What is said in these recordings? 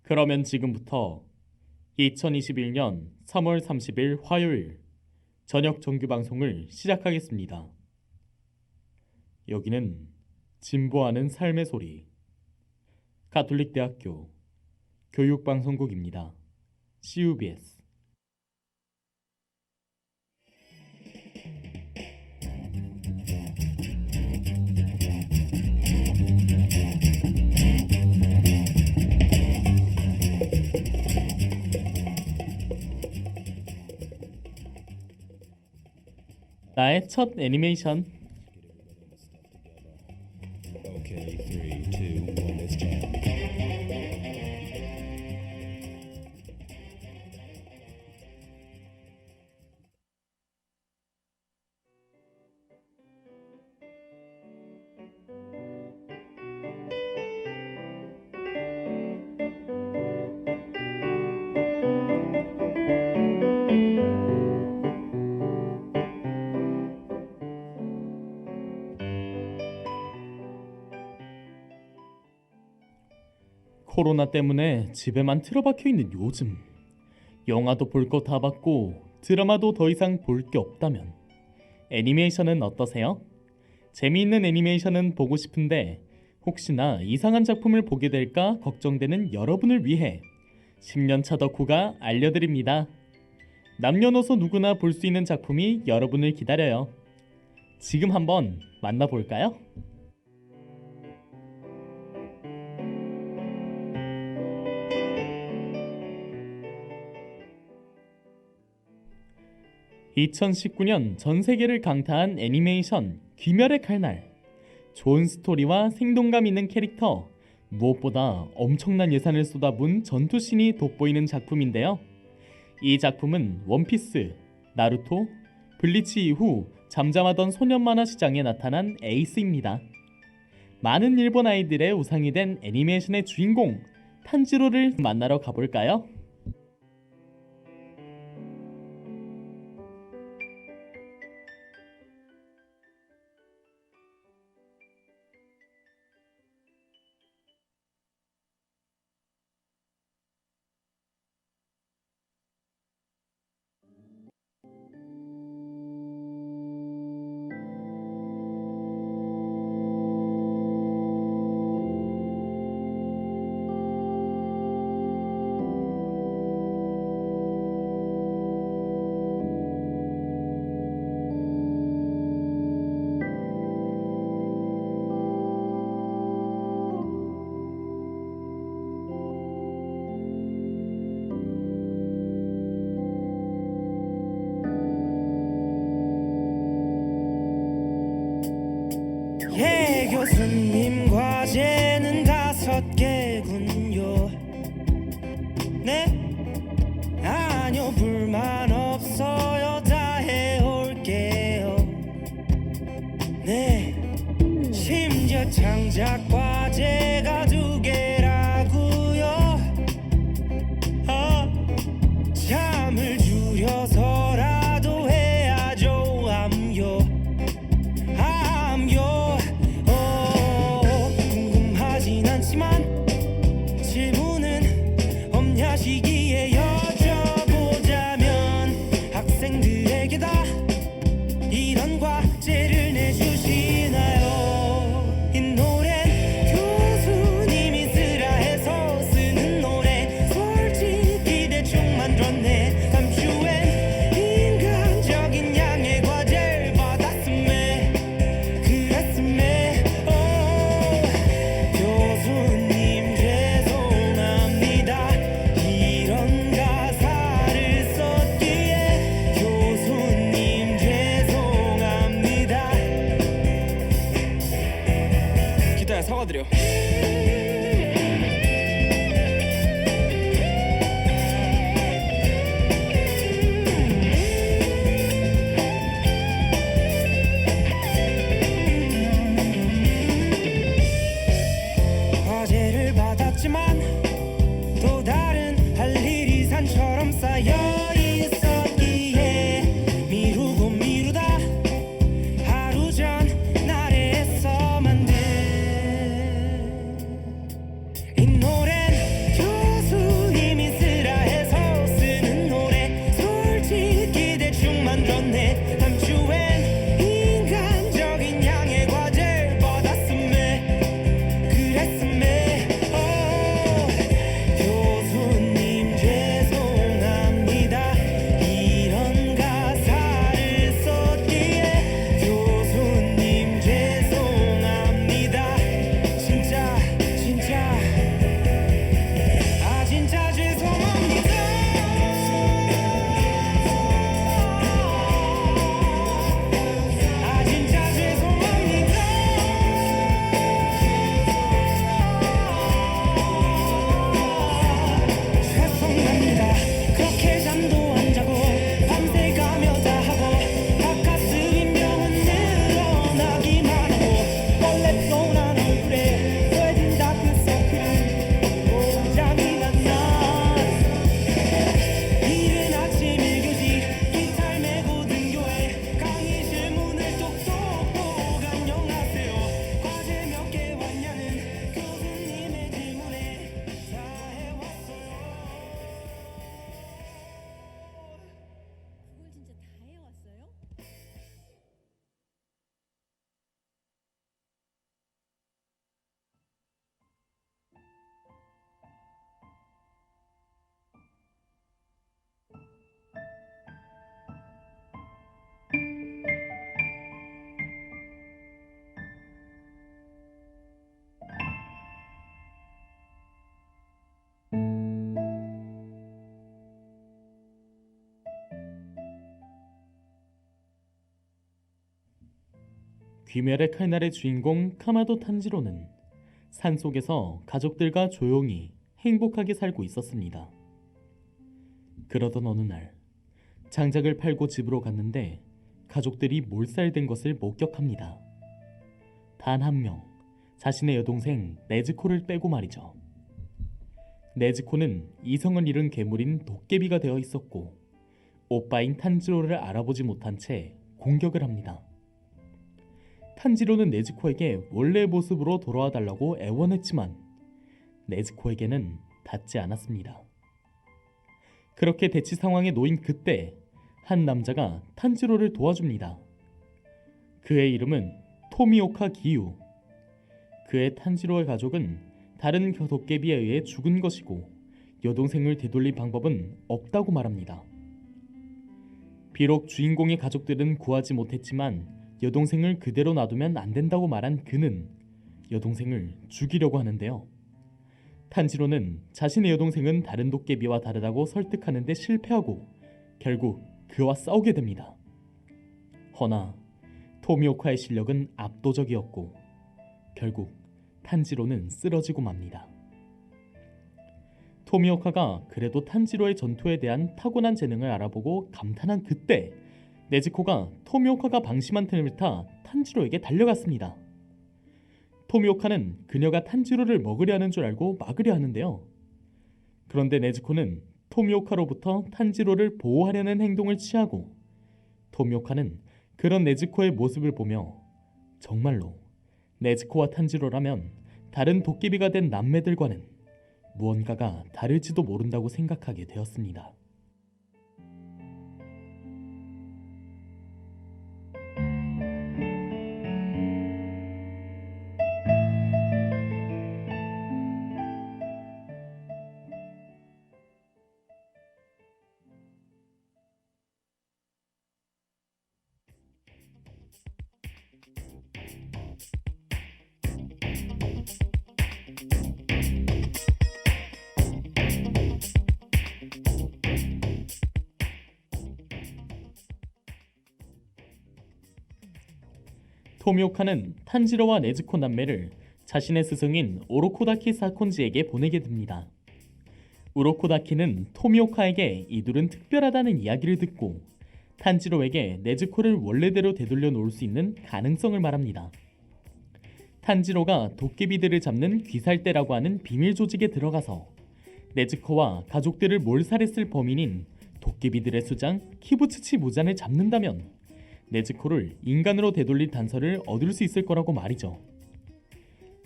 그러면 지금부터 2021년 3월 30일 화요일 저녁 정규 방송을 시작하겠습니다. 여기는 진보하는 삶의 소리 가톨릭대학교 교육방송국입니다. CUBS. 나의 첫 애니메이션. Okay, 3, 2, 1, let's jam. 코로나 때문에 집에만 틀어박혀 있는 요즘, 영화도 볼 거 다 봤고 드라마도 더 이상 볼 게 없다면 애니메이션은 어떠세요? 재미있는 애니메이션은 보고 싶은데 혹시나 이상한 작품을 보게 될까 걱정되는 여러분을 위해 10년차 덕후가 알려드립니다. 남녀노소 누구나 볼 수 있는 작품이 여러분을 기다려요. 지금 한번 만나볼까요? 2019년 전 세계를 강타한 애니메이션 귀멸의 칼날. 좋은 스토리와 생동감 있는 캐릭터, 무엇보다 엄청난 예산을 쏟아부은 전투신이 돋보이는 작품인데요. 이 작품은 원피스, 나루토, 블리치 이후 잠잠하던 소년 만화 시장에 나타난 에이스입니다. 많은 일본 아이들의 우상이 된 애니메이션의 주인공 탄지로를 만나러 가볼까요? 귀멸의 칼날의 주인공 카마도 탄지로는 산속에서 가족들과 조용히 행복하게 살고 있었습니다. 그러던 어느 날 장작을 팔고 집으로 갔는데 가족들이 몰살된 것을 목격합니다. 단 한 명, 자신의 여동생 네즈코를 빼고 말이죠. 네즈코는 이성을 잃은 괴물인 도깨비가 되어 있었고 오빠인 탄지로를 알아보지 못한 채 공격을 합니다. 탄지로는 네즈코에게 원래의 모습으로 돌아와 달라고 애원했지만 네즈코에게는 닿지 않았습니다. 그렇게 대치 상황에 놓인 그때 한 남자가 탄지로를 도와줍니다. 그의 이름은 토미오카 기유. 그의 탄지로의 가족은 다른 도깨비에 의해 죽은 것이고 여동생을 되돌릴 방법은 없다고 말합니다. 비록 주인공의 가족들은 구하지 못했지만 여동생을 그대로 놔두면 안 된다고 말한 그는 여동생을 죽이려고 하는데요. 탄지로는 자신의 여동생은 다른 도깨비와 다르다고 설득하는데 실패하고 결국 그와 싸우게 됩니다. 허나 토미오카의 실력은 압도적이었고 결국 탄지로는 쓰러지고 맙니다. 토미오카가 그래도 탄지로의 전투에 대한 타고난 재능을 알아보고 감탄한 그때 네즈코가 토미오카가 방심한 틈을 타 탄지로에게 달려갔습니다. 토미오카는 그녀가 탄지로를 먹으려 하는 줄 알고 막으려 하는데요. 그런데 네즈코는 토미오카로부터 탄지로를 보호하려는 행동을 취하고 토미오카는 그런 네즈코의 모습을 보며 정말로 네즈코와 탄지로라면 다른 도깨비가 된 남매들과는 무언가가 다를지도 모른다고 생각하게 되었습니다. 토미오카는 탄지로와 네즈코 남매를 자신의 스승인 오로코다키 사콘지에게 보내게 됩니다. 오로코다키는 토미오카에게 이둘은 특별하다는 이야기를 듣고 탄지로에게 네즈코를 원래대로 되돌려 놓을 수 있는 가능성을 말합니다. 탄지로가 도깨비들을 잡는 귀살대라고 하는 비밀 조직에 들어가서 네즈코와 가족들을 몰살했을 범인인 도깨비들의 수장 키부츠치 무잔을 잡는다면 네즈코를 인간으로 되돌릴 단서를 얻을 수 있을 거라고 말이죠.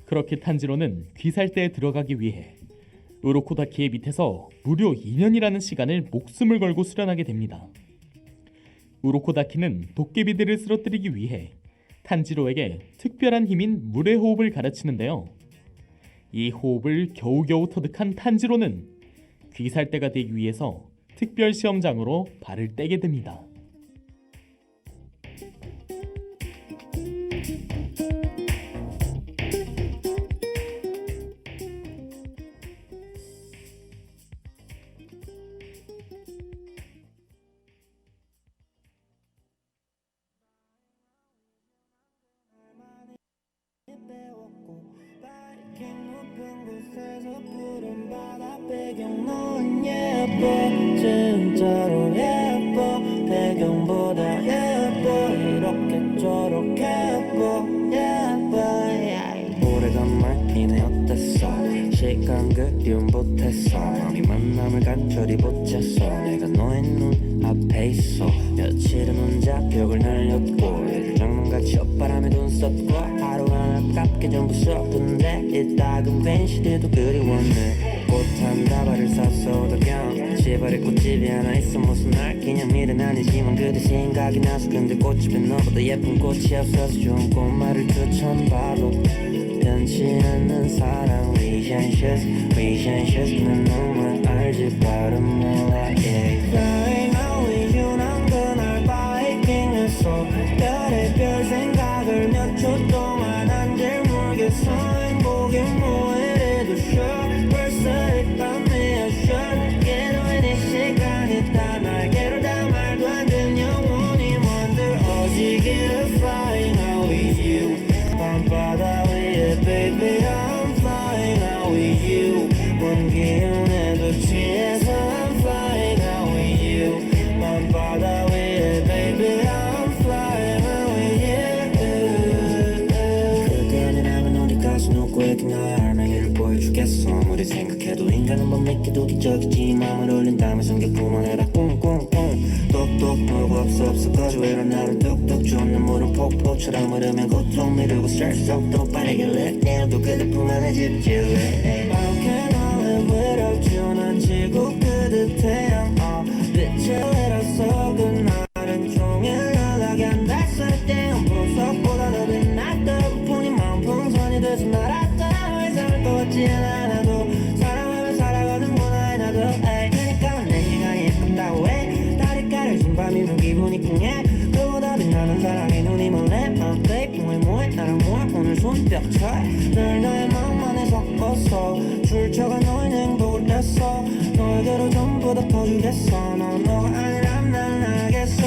그렇게 탄지로는 귀살대에 들어가기 위해 우로코다키의 밑에서 무려 2년이라는 시간을 목숨을 걸고 수련하게 됩니다. 우로코다키는 도깨비들을 쓰러뜨리기 위해 탄지로에게 특별한 힘인 물의 호흡을 가르치는데요. 이 호흡을 겨우겨우 터득한 탄지로는 귀살대가 되기 위해서 특별 시험장으로 발을 떼게 됩니다. 배경 넌 예뻐 진짜로 예뻐 배경보다 예뻐 이렇게 저렇게 예뻐 오래간만이네 어땠어 시간 그리움 못했어 마음이 만남을 간절히 보챘어 내가 너의 눈 앞에 있어 며칠은 혼자 벽을 날렸고 애들 장난같이 엇바람에 눈 썼고 하루 하나 깝게 전부 썼던데 이따금 벤시드도 그리웠네 꽃 한 다발을 샀어 덕경 집안에 꽃집이 하나 있어 무슨 날 기념일은 아니지만 그대 생각이 나서 근데 꽃집엔 너보다 예쁜 꽃이 없어서 좋은 꽃말을 추천받아 변치 않는 사랑 Relationship 난 너만 알지 바로 몰라 yeah. Right now with you 난 그날 바이킹했어 별의별 생각을 몇 초 동안 안질 모르겠어 행복이 뭐해도 sure 벌써 했던 내 assured 깨놓은 이 시간이 다 날개로 다 말도 안 되는 영원히 먼들 어지기를 Flying out with you 인간은 못 믿기도 기적이지 마음을 올린 다음에 숨겼구만 해라 꿍꿍꿍 똑똑 뭐고 없어 거주해라 나를 뚝뚝 쫓는 물은 폭포처럼 흐르면 고통 미루고 쓸속도 빠르게 let 내일도 그대 품 안에 집질래 How can I live without you 난 지구 끝에 태양 빛을 잃었어 그날은 종일 연락이 안 닿았을 때 보석보다 더 빛났던 뿐이 마음 풍선이 돼서 날았다 회사를 또 왔지 않아도 사랑하면 살아가는구나 나도 그러니까 내 시간이 예쁜다고 해 다리가를 준 밤이면 기분이 쿵해 그보다 빛나는 사랑에 눈이 멀래 babe 뭐해 나랑 뭐해 오늘 손뼉쳐 늘 너의 마음만에 섞었어 출처가 너의 행복을 뺐어 너에게로 전부 다 퍼주겠어 넌 너가 아니라면 난 알겠어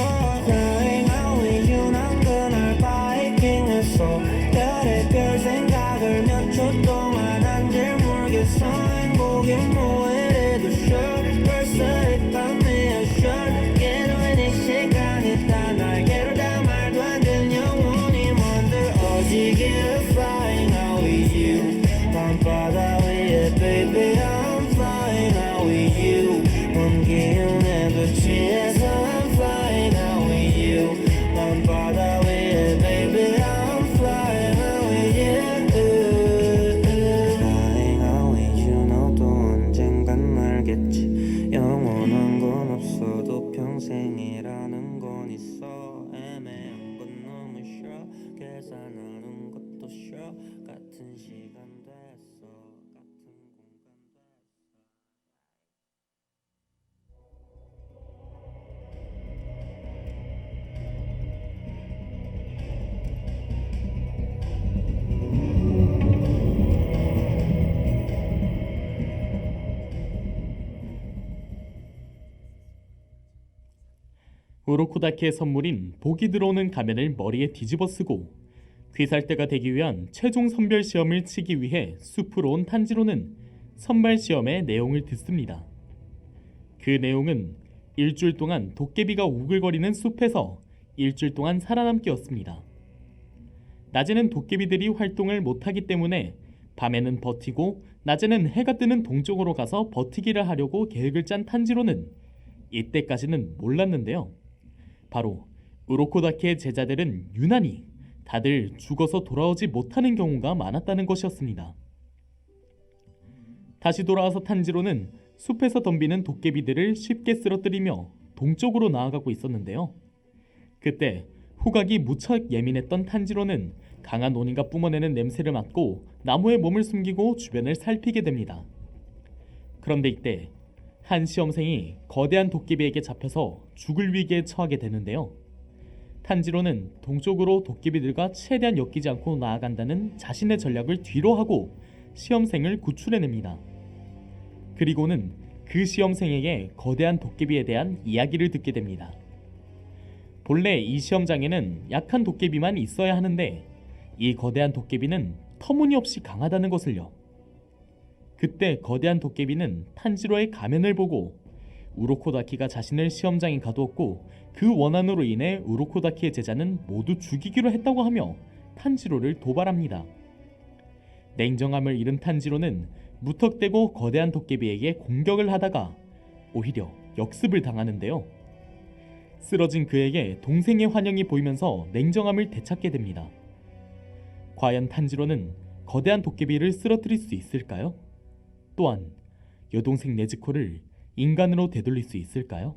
Flying out with you 난 그날 바이킹했어 별의별 생각을 몇 초 동안 한줄 모르겠어 행복이 뭐해도 sure 벌써 했던 내 sure 깨로의 네 시간이 다 날개로 다 말도 안 되는 영혼이 만들어지길 Flying out with you 밤바다 위에 baby I'm flying out with you 먼 기운에도 취해서 I'm flying out with you 밤바다 위에 baby I'm flying out with you Flying out with you 너도 언젠간 알겠지 영원한 건 없어도 평생이라는 건 있어 애매한 건 너무 싫어 계산하는 것도 싫어 같은 시간 됐어 같은 공간 우로코다키의 선물인 복이 들어오는 가면을 머리에 뒤집어 쓰고 귀살대가 되기 위한 최종 선별 시험을 치기 위해 숲으로 온 탄지로는 선발 시험의 내용을 듣습니다. 그 내용은 일주일 동안 도깨비가 우글거리는 숲에서 일주일 동안 살아남기였습니다. 낮에는 도깨비들이 활동을 못하기 때문에 밤에는 버티고 낮에는 해가 뜨는 동쪽으로 가서 버티기를 하려고 계획을 짠 탄지로는 이때까지는 몰랐는데요. 바로 우로코다키의 제자들은 유난히 다들 죽어서 돌아오지 못하는 경우가 많았다는 것이었습니다. 다시 돌아와서 탄지로는 숲에서 덤비는 도깨비들을 쉽게 쓰러뜨리며 동쪽으로 나아가고 있었는데요. 그때 후각이 무척 예민했던 탄지로는 강한 온인가 뿜어내는 냄새를 맡고 나무에 몸을 숨기고 주변을 살피게 됩니다. 그런데 이때 한 시험생이 거대한 도깨비에게 잡혀서 죽을 위기에 처하게 되는데요. 탄지로는 동쪽으로 도깨비들과 최대한 엮이지 않고 나아간다는 자신의 전략을 뒤로하고 시험생을 구출해냅니다. 그리고는 그 시험생에게 거대한 도깨비에 대한 이야기를 듣게 됩니다. 본래 이 시험장에는 약한 도깨비만 있어야 하는데 이 거대한 도깨비는 터무니없이 강하다는 것을요. 그때 거대한 도깨비는 탄지로의 가면을 보고 우로코다키가 자신을 시험장에 가두었고 그 원한으로 인해 우로코다키의 제자는 모두 죽이기로 했다고 하며 탄지로를 도발합니다. 냉정함을 잃은 탄지로는 무턱대고 거대한 도깨비에게 공격을 하다가 오히려 역습을 당하는데요. 쓰러진 그에게 동생의 환영이 보이면서 냉정함을 되찾게 됩니다. 과연 탄지로는 거대한 도깨비를 쓰러뜨릴 수 있을까요? 또한 여동생 네즈코를 인간으로 되돌릴 수 있을까요?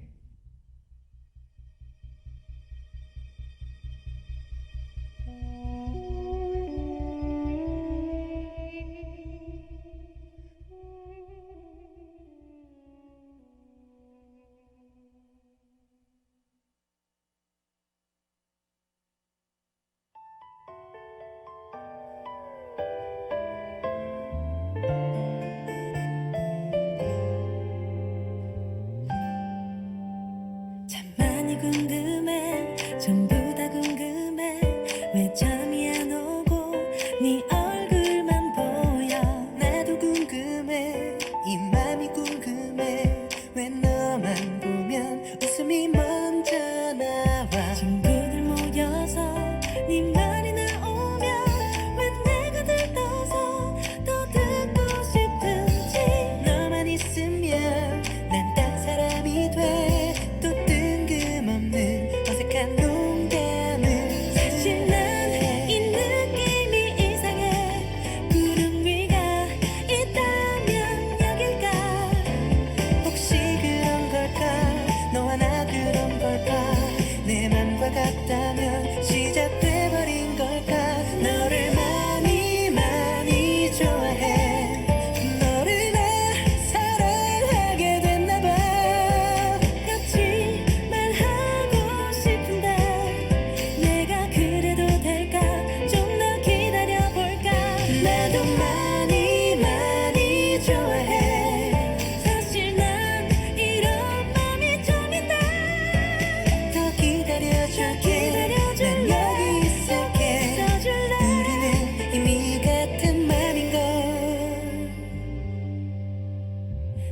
참 많이 궁금해 전부 다 궁금해 왜 잠이 안 오고 네 얼굴만 보여 나도 궁금해 이 맘이 궁금해 왜 너만 보면 웃음이 먼저 나와 친구들 모여서 네 말이 나오면 왜 내가 들떠서 더 듣고 싶은지 너만이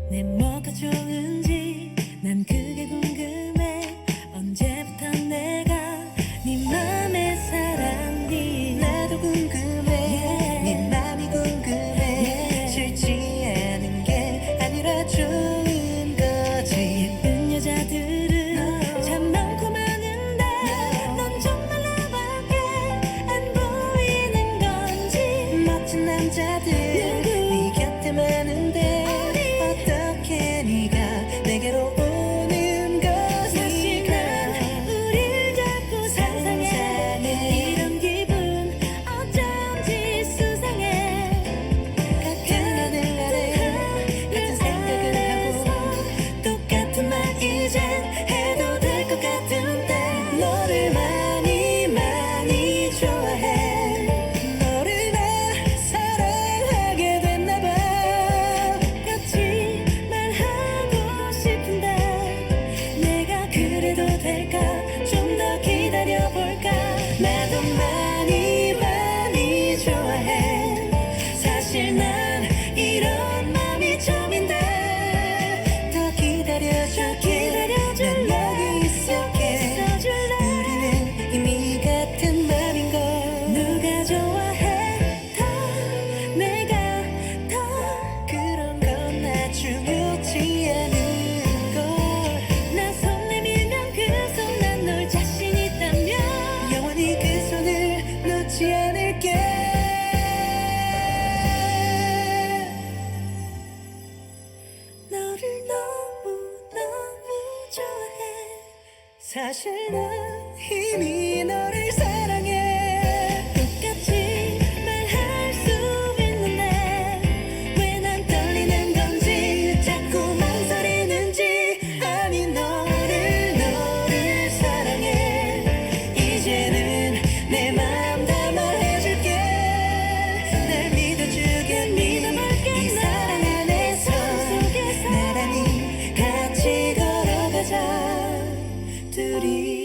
내 뭐가 좋은지 난 그게 궁금해. 언제부터 내가 네 맘에 살았니? 나도 궁금해. 네 맘이 궁금해. 싫지 않은 게 아니라 좋은 거지. 예쁜 여자들은 참 많고 많은데 넌 정말 나밖에 안 보이는 건지. 멋진 남자들 네 곁에 많은데 어떻게 네가 내게로 오는 것일까? 우릴 자꾸 상상해. 이런 기분 어쩐지 수상해. 같은 하늘 아래 같은 생각을 하고 똑같은 말 이젠 해도 될 것 같은데. 너를 많이 많이 좋아해. 너를 나 사랑하게 됐나 봐. 같이 말하고 싶은데 내가 그래도 될까? 좀 더 기다려볼까? 나도 많이 많이 좋아해. 사실 난 이런 맘이 처음인데 더 기다려줄게. 난 여기 있을게. 우리는 이미 같은 맘인걸. 누가 좋아해 더 내가 더 그런 건 나 중요치 않은걸. 나 손 내밀면 그 손 난 널 자신 있다면 영원히 그 손을 놓지 않을게. 너를 너무너무 좋아해. 사실 난 이미 너를 사랑해. 똑같이 말할 수 있는데 왜 난 떨리는 건지 자꾸 망설이는지. 아니 너를 사랑해. 이제는 내 맘 다 말해줄게. 날 믿어주게 믿어볼게. 이 사랑 안에서 나란히 같이 걸어가자 둘이.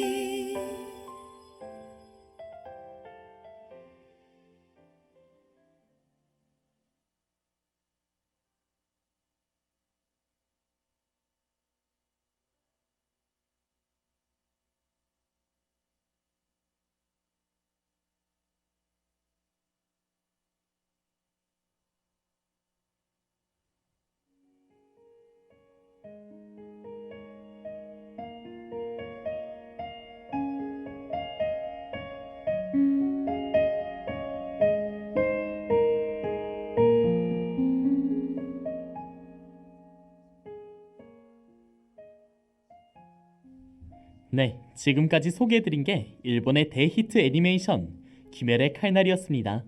네, 지금까지 소개해드린 게 일본의 대히트 애니메이션 귀멸의 칼날이었습니다.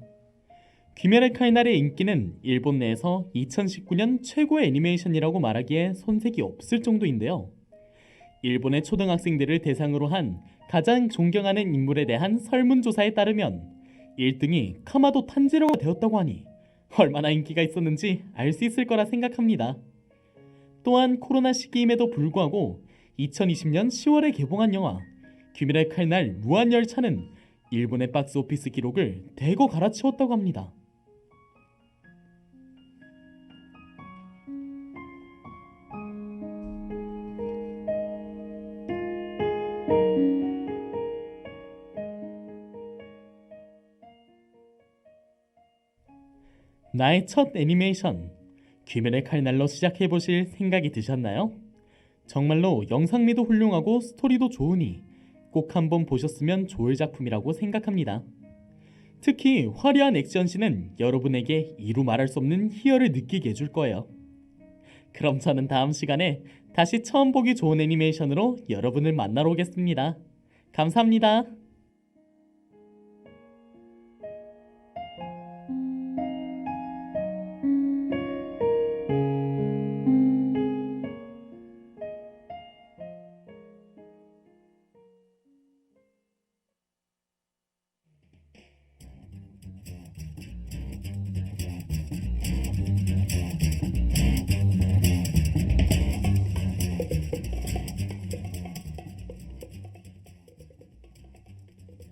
귀멸의 칼날의 인기는 일본 내에서 2019년 최고의 애니메이션이라고 말하기에 손색이 없을 정도인데요. 일본의 초등학생들을 대상으로 한 가장 존경하는 인물에 대한 설문조사에 따르면 1등이 카마도 탄지로가 되었다고 하니 얼마나 인기가 있었는지 알 수 있을 거라 생각합니다. 또한 코로나 시기임에도 불구하고 2020년 10월에 개봉한 영화 귀멸의 칼날 무한열차는 일본의 박스오피스 기록을 대거 갈아치웠다고 합니다. 나의 첫 애니메이션 귀멸의 칼날로 시작해보실 생각이 드셨나요? 정말로 영상미도 훌륭하고 스토리도 좋으니 꼭 한번 보셨으면 좋을 작품이라고 생각합니다. 특히 화려한 액션씬은 여러분에게 이루 말할 수 없는 희열을 느끼게 해줄 거예요. 그럼 저는 다음 시간에 다시 처음 보기 좋은 애니메이션으로 여러분을 만나러 오겠습니다. 감사합니다.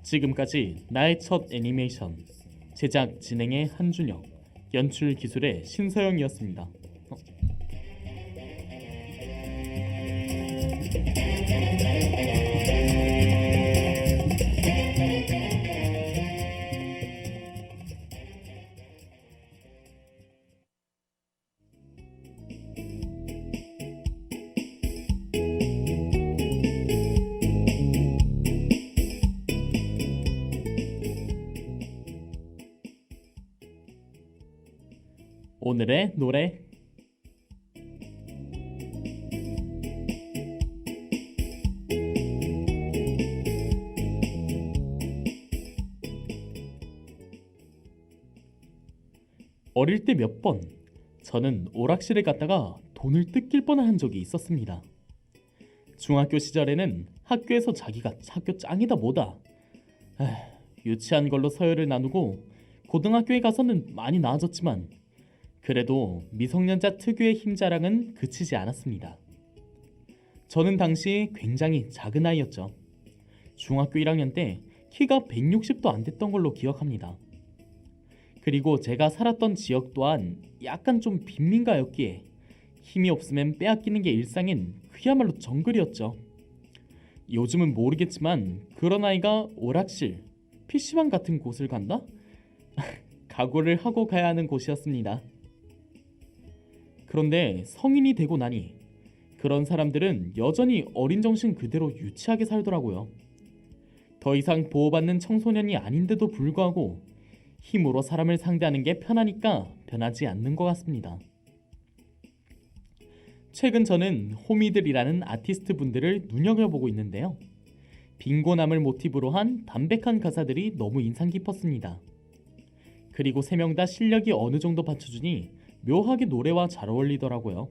지금까지 나의 첫 애니메이션 제작 진행의 한준혁, 연출 기술의 신서영이었습니다. 오늘의 노래. 어릴 때 몇 번 저는 오락실에 갔다가 돈을 뜯길 뻔한 적이 있었습니다. 중학교 시절에는 학교에서 자기가 학교 짱이다 뭐다 유치한 걸로 서열을 나누고, 고등학교에 가서는 많이 나아졌지만 그래도 미성년자 특유의 힘자랑은 그치지 않았습니다. 저는 당시 굉장히 작은 아이였죠. 중학교 1학년 때 키가 160도 안 됐던 걸로 기억합니다. 그리고 제가 살았던 지역 또한 약간 좀 빈민가였기에 힘이 없으면 빼앗기는 게 일상인 그야말로 정글이었죠. 요즘은 모르겠지만 그런 아이가 오락실, PC방 같은 곳을 간다? 각오를 하고 가야 하는 곳이었습니다. 그런데 성인이 되고 나니 그런 사람들은 여전히 어린 정신 그대로 유치하게 살더라고요. 더 이상 보호받는 청소년이 아닌데도 불구하고 힘으로 사람을 상대하는 게 편하니까 변하지 않는 것 같습니다. 최근 저는 호미들이라는 아티스트 분들을 눈여겨보고 있는데요. 빙고남을 모티브로 한 담백한 가사들이 너무 인상 깊었습니다. 그리고 세 명 다 실력이 어느 정도 받쳐주니 묘하게 노래와 잘 어울리더라고요.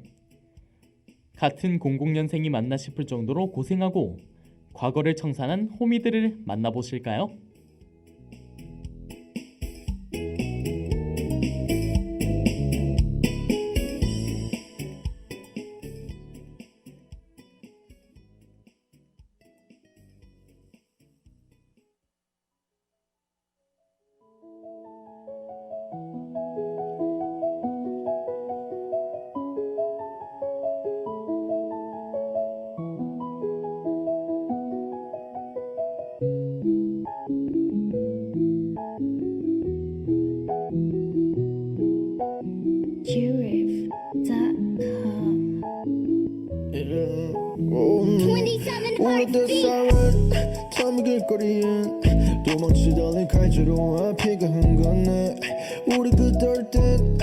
같은 00년생이 맞나 싶을 정도로 고생하고 과거를 청산한 호미들을 만나보실까요? Qriff.com. 오래된 사람 탐이 길거리엔 도망치던 칼자루 앞이가 흥건해. 우리 그떨 땐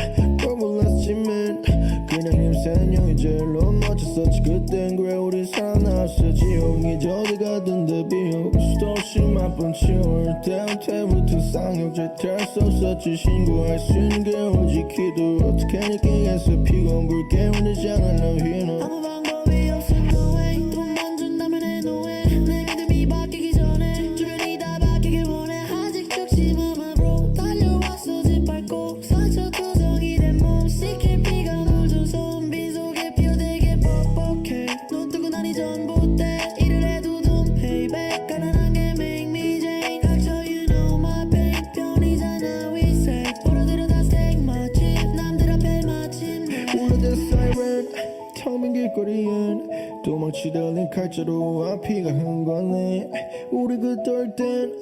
몰랐지만 그냥 힘센 형이 제일로 멋졌었지. 그땐 그래 우리 살아났어. 지옥이 저리 가던데 비옥 수도 없이 맛본 치울 때부터 쌍욕질 될수 없었지. 신고할 수 있는 게 오직 기도. 어떻게 느끼겠어 피곤 불게 울리지 않아 너희는. 아무 방법이 없어 no way. 돈만 준다면 해 no way. 내 믿음이 바뀌기 전에 주변이 다 바뀌길 원해. 아직 적심하마 bro. 달려왔어 짓밟고 상처 투성이 된 몸. 시킬 피가 물든 손 빈속에 피어들게 뻑뻑해. 눈 뜨고 나니 전봇대 일을 해도 don't pay back. 가난한 게 make me Jane. 닥쳐 you know my pain. 편이잖아 we say. 벌어들여 다 stake 마침 남들 앞에 마침내. 오래된 사이렌 텅빈 길거리엔 도망치던 칼자루 앞이가 흥건해. 우리 그떨 땐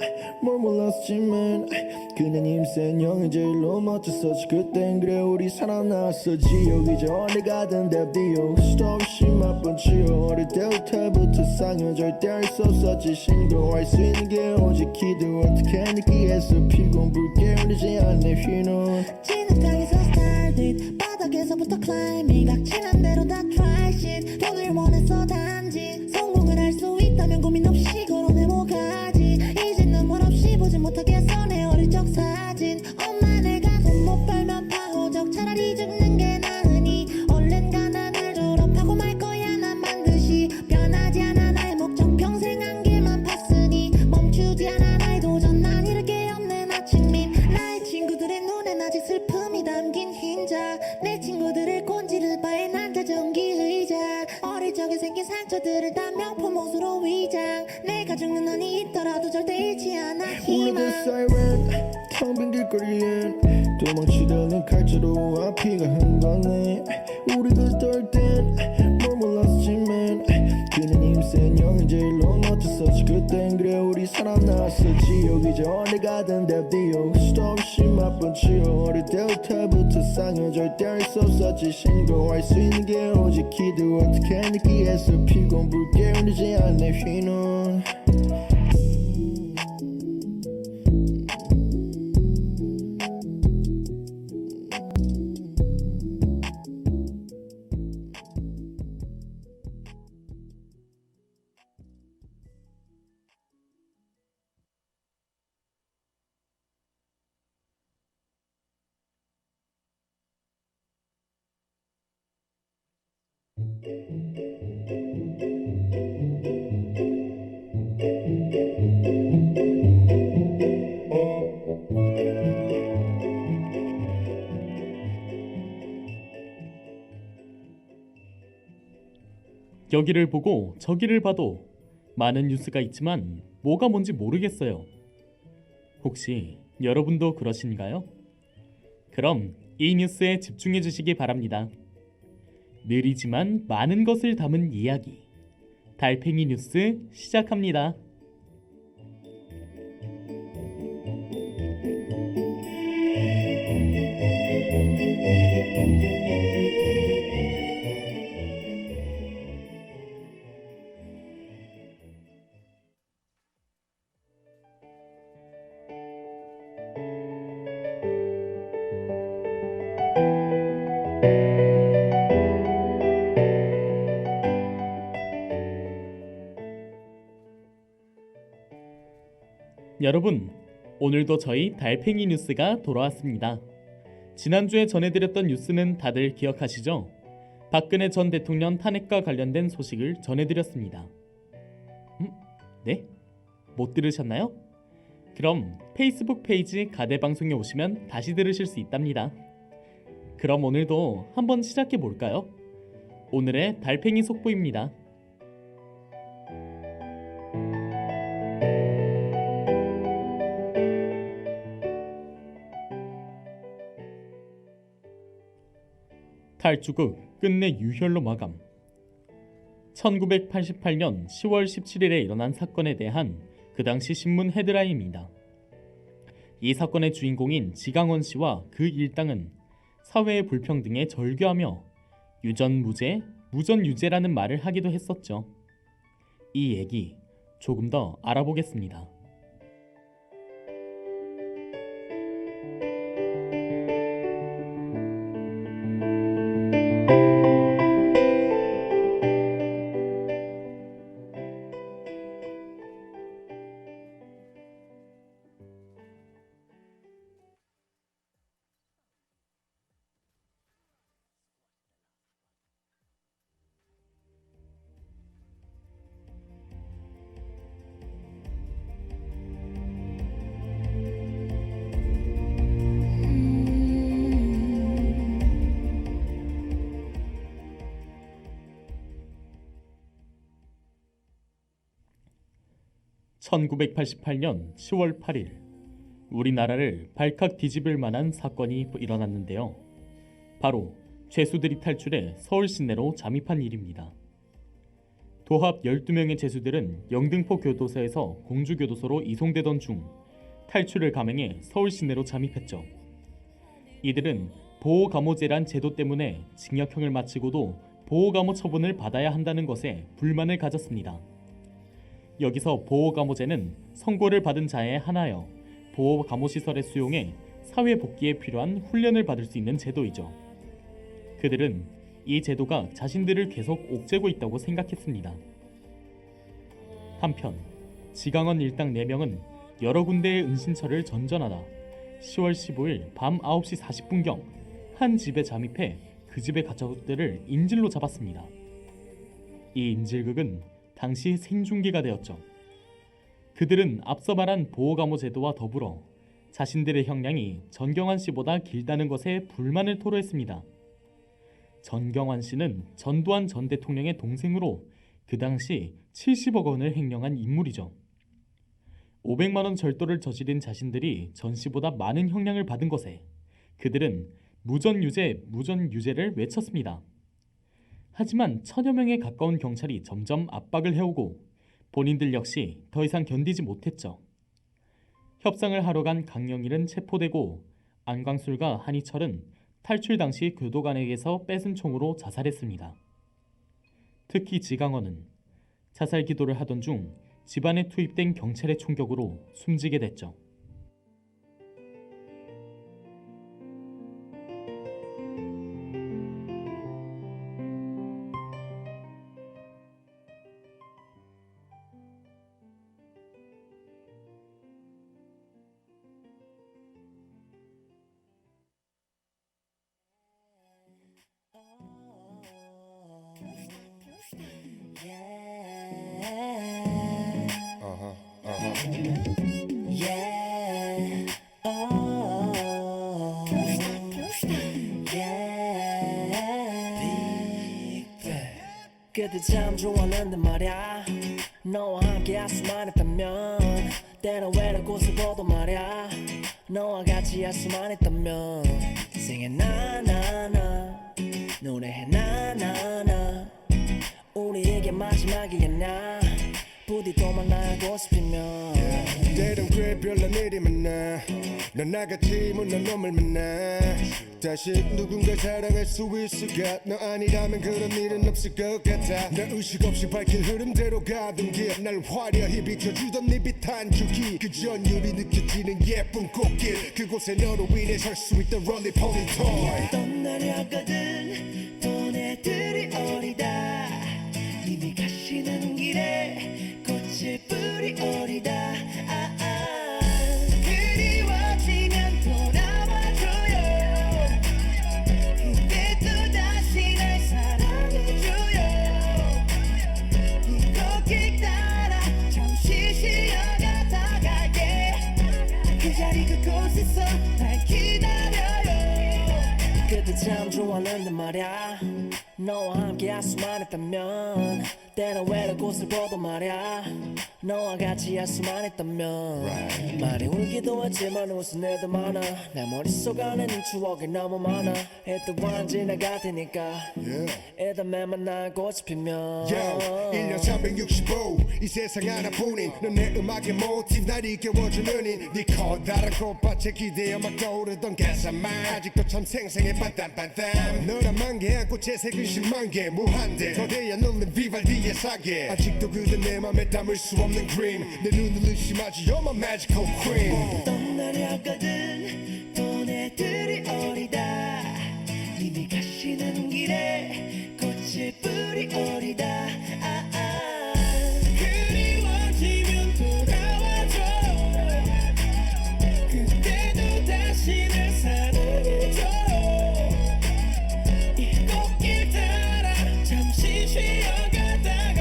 뭘 몰랐지만 그냥 힘센 형이 제일로 멋졌었지. 그땐 그래 우리 살아났어. 지옥이 저리 가던데 비옥 수도 없이 맛본 치욕. 어릴 때부터 쌍욕 절대 할 수 없었지. 신고할 수 있는 게 오직 기도. 어떻게 느끼겠어 피곤 불게 울리지 않네 휘는. 진흙탕에서 started 바닥에서부터 climbing. 각진한 대로 다 try shit. 돈을 원해서 단지 성공을 할 수 있다면 고민 없이 걸어내 뭐가지. 이제 눈물 없이 보지 못하겠어 내 어릴 적 사진. 엄마 내가 돈 못 벌면 파호적 차라리 죽는 게 나으니. 얼른 가난을 졸업하고 말 거야 난 반드시. 변하지 않아 나의 목적 평생 한 길만 팠으니. 멈추지 않아 나의 도전 난 잃을 게 없는 아침인. 나의 친구들의 눈엔 아직 슬픔이 담긴 흰자. 내 친구들을 꼰지를 바에 난 자전기 의자. 어릴 적에 생긴 상처들을 다 명품 옷으로 위장. 내가 죽는 한이 있더라도 절대 잃지 않아 희망. 오래된 사이렌 텅빈 길거리엔 도망치던 칼자루 앞이가 흥건해. 우리 그떨 땐 뭘 몰랐지만 그냥 힘센 형이 제일로 멋졌었지. 그땐 그래 우리 살아났어. 지옥이 저리 가던데 비옥 수도 없이 맛본 치욕. 어릴 때부터 쌍욕 절대 할 수 없었지. 신고할 수 있는 게 오직 기도. 어떻게 느끼겠어 피곤 불게 울리지 않네 휘는. 여기를 보고 저기를 봐도 많은 뉴스가 있지만 뭐가 뭔지 모르겠어요. 혹시 여러분도 그러신가요? 그럼 이 뉴스에 집중해 주시기 바랍니다. 느리지만 많은 것을 담은 이야기. 달팽이 뉴스 시작합니다. 여러분, 오늘도 저희 달팽이 뉴스가 돌아왔습니다. 지난주에 전해드렸던 뉴스는 다들 기억하시죠? 박근혜 전 대통령 탄핵과 관련된 소식을 전해드렸습니다. 네? 못 들으셨나요? 그럼 페이스북 페이지 가대방송에 오시면 다시 들으실 수 있답니다. 그럼 오늘도 한번 시작해 볼까요? 오늘의 달팽이 속보입니다. 탈주국 끝내 유혈로 마감. 1988년 10월 17일에 일어난 사건에 대한 그 당시 신문 헤드라인입니다. 이 사건의 주인공인 지강원 씨와 그 일당은 사회의 불평등에 절규하며 유전무죄, 무전유죄라는 말을 하기도 했었죠. 이 얘기 조금 더 알아보겠습니다. (1988년 10월 8일) 우리나라를 발칵 뒤집을 만한 사건이 일어났는데요. 바로 죄수들이 탈출해 서울 시내로 잠입한 일입니다. 도합 12명의 죄수들은 영등포 교도소에서 공주교도소로 이송되던 중 탈출을 감행해 서울 시내로 잠입했죠. 이들은 보호감호제란 제도 때문에 징역형을 마치고도 보호감호 처분을 받아야 한다는 것에 불만을 가졌습니다. 여기서 보호감호제는 선고를 받은 자에 한하여 보호감호시설에 수용해 사회 복귀에 필요한 훈련을 받을 수 있는 제도이죠. 그들은 이 제도가 자신들을 계속 옥죄고 있다고 생각했습니다. 한편 지강원 일당 4명은 여러 군데의 은신처를 전전하다 10월 15일 밤 9시 40분경 한 집에 잠입해 그 집의 가족들을 인질로 잡았습니다. 이 인질극은 당시 생중계가 되었죠. 그들은 앞서 말한 보호감호 제도와 더불어 자신들의 형량이 전경환 씨보다 길다는 것에 불만을 토로했습니다. 전경환 씨는 전두환 전 대통령의 동생으로 그 당시 70억 원을 횡령한 인물이죠. 500만 원 절도를 저지른 자신들이 전 씨보다 많은 형량을 받은 것에 그들은 무전유죄, 무전유죄를 외쳤습니다. 하지만 1000여 명에 가까운 경찰이 점점 압박을 해오고 본인들 역시 더 이상 견디지 못했죠. 협상을 하러 간 강영일은 체포되고 안광술과 한희철은 탈출 당시 교도관에게서 뺏은 총으로 자살했습니다. 특히 지강원은 자살 기도를 하던 중 집안에 투입된 경찰의 총격으로 숨지게 됐죠. 그때 참 좋았는데 말야 너와 함께 할 수만 있다면 때론 외로운 곳을 보도 말야 너와 같이 할 수만 있다면 Singing 나나나 노래해 나나나 우리 이게 마지막이겠나 부디 또 만나고 싶으면 때론 그래 별난 일이 많아 넌 나같이 못난 놈을 만나 다시 누군가 사랑할 수 있을까 너 아니라면 그런 일은 없을 것 같아 나 의식 없이 밝힌 흐름대로 가던 길날 화려히 비춰주던 네 빛한 줄기 그 전율이 느껴지는 예쁜 꽃길 그곳에 너로 인해 설 수 있던 롤리 폴리 토이 떠나려거든 보내들이 어리다 이미 가시는 길에 꽃을 뿌리 어리다 그리워지면 돌아와줘요 그때 또 다시 날 사랑해줘요 이 꽃길 따라 잠시 쉬어가다가 그 자리 그곳에서 날 기다려요 그때 참 좋았는데 말야 너와 함께 할 수만 있다면 때론 외로운 곳을 보도 말야 너와 같이 할 수만 있다면 많이 울기도 했지만 웃은 애도 많아 내 머릿속 안에는 추억이 너무 많아 애도안 지나갈 테니까 애다만 만나고 싶으면 1년 365 이 세상 하나뿐인 넌 내 음악의 모티브 날 이겨워주는 이네 커다란 꽃밭에 기대어 막 떠오르던 가사만 아직도 참 생생해 반땀반땀 너란 만개한 꽃의 색은 10만 개 무한대 거대한 눈은 비발디의 사계 아직도 그대 내 맘에 담을 수 없는 그림 내 눈을 의심하지 You're my magical queen 떠나려거든 보내들이 어리다 이미 가시는 길에 꽃을 뿌리 어리다 그리워지면 돌아와줘요 그때도 다시 날 사랑해줘요 이 꽃길 따라 잠시 쉬어가다가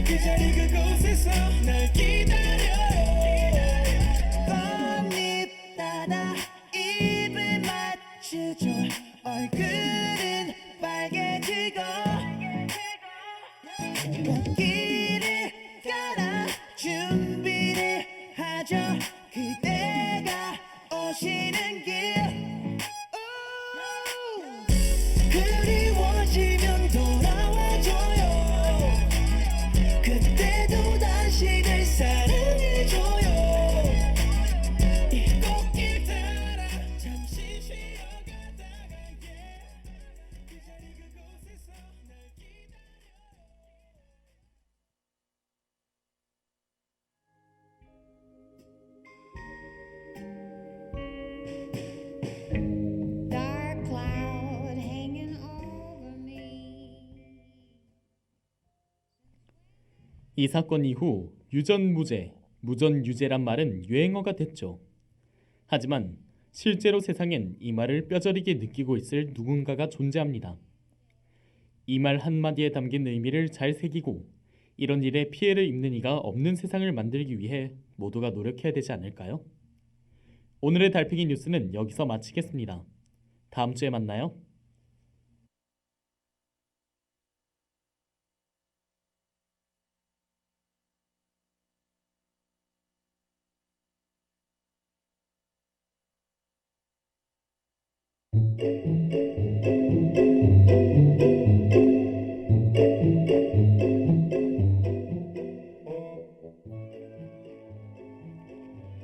그 자리 그곳에서 날 기다려요 꽃잎 따라 입을 맞추죠 얼굴은 빨개지고 꽃길을 따라 준비를 하죠 그대가 오시는 길 그리워지면 돌아와줘요 그때도 다시 날 사랑해줘요 이 꽃길 따라 잠시 쉬어가다가 그 자리 그곳에서 날 기다려 Dark cloud hanging over me. 이 사건 이후 유전무죄, 무전유죄란 말은 유행어가 됐죠. 하지만 실제로 세상엔 이 말을 뼈저리게 느끼고 있을 누군가가 존재합니다. 이 말 한마디에 담긴 의미를 잘 새기고 이런 일에 피해를 입는 이가 없는 세상을 만들기 위해 모두가 노력해야 되지 않을까요? 오늘의 달팽이 뉴스는 여기서 마치겠습니다. 다음 주에 만나요.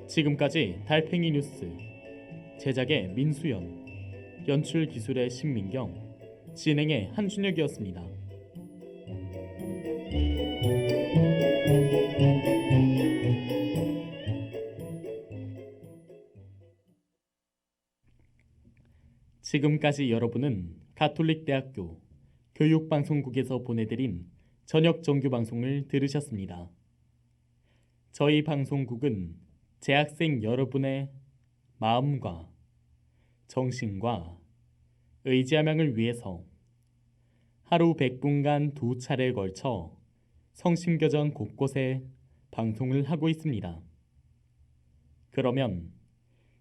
지금까지 달팽이 뉴스 제작의 민수연, 연출 기술의 신민경, 진행의 한준혁이었습니다. 지금까지 여러분은 가톨릭대학교 교육방송국에서 보내드린 저녁 정규 방송을 들으셨습니다. 저희 방송국은 재학생 여러분의 마음과 정신과 의지함양을 위해서 하루 100분간 2차례에 걸쳐 성심교정 곳곳에 방송을 하고 있습니다. 그러면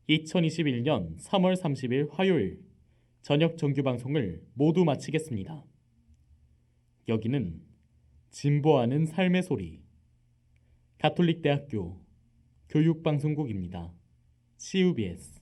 2021년 3월 30일 화요일 저녁 정규 방송을 모두 마치겠습니다. 여기는 진보하는 삶의 소리 가톨릭대학교 교육방송국입니다. CUBS